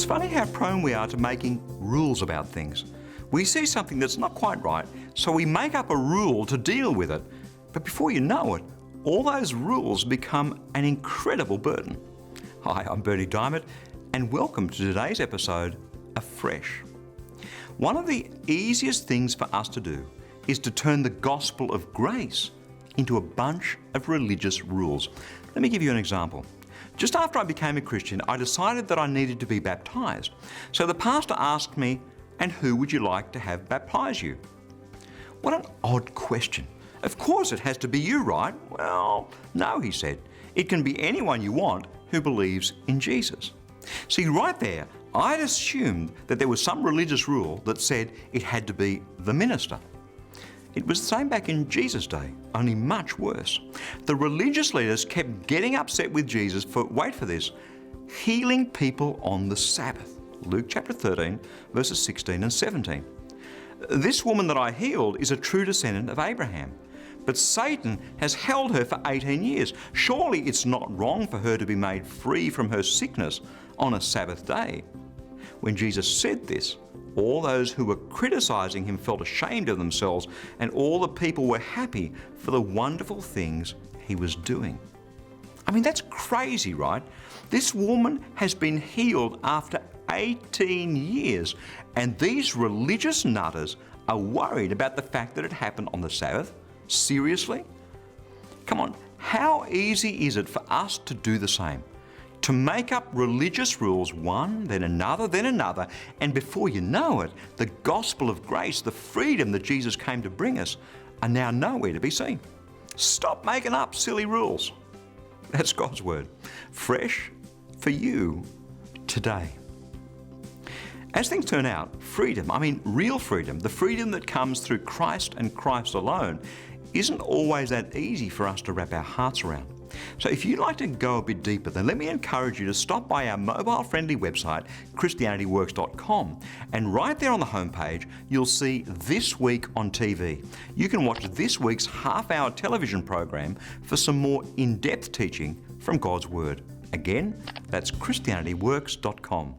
It's funny how prone we are to making rules about things. We see something that's not quite right, so we make up a rule to deal with it. But before you know it, all those rules become an incredible burden. Hi, I'm Bernie Diamond, and welcome to today's episode of Fresh. One of the easiest things for us to do is to turn the gospel of grace into a bunch of religious rules. Let me give you an example. Just after I became a Christian, I decided that I needed to be baptized. So the pastor asked me, "And who would you like to have baptize you?" What an odd question. Of course it has to be you, right? Well, no, he said. It can be anyone you want who believes in Jesus. See, right there, I'd assumed that there was some religious rule that said it had to be the minister. It was the same back in Jesus' day, only much worse. The religious leaders kept getting upset with Jesus for, wait for this, healing people on the Sabbath. Luke chapter 13, verses 16 and 17. This woman that I healed is a true descendant of Abraham, but Satan has held her for 18 years. Surely it's not wrong for her to be made free from her sickness on a Sabbath day. When Jesus said this, all those who were criticizing him felt ashamed of themselves, and all the people were happy for the wonderful things he was doing. I mean, that's crazy, right? This woman has been healed after 18 years, and these religious nutters are worried about the fact that it happened on the Sabbath? Seriously? Come on, how easy is it for us to do the same? To make up religious rules, one, then another, and before you know it, the gospel of grace, the freedom that Jesus came to bring us, are now nowhere to be seen. Stop making up silly rules. That's God's word. Fresh for you today. As things turn out, freedom, real freedom, the freedom that comes through Christ and Christ alone, isn't always that easy for us to wrap our hearts around. So if you'd like to go a bit deeper, then let me encourage you to stop by our mobile-friendly website, christianityworks.com, and right there on the homepage, you'll see This Week on TV. You can watch this week's half-hour television program for some more in-depth teaching from God's Word. Again, that's christianityworks.com.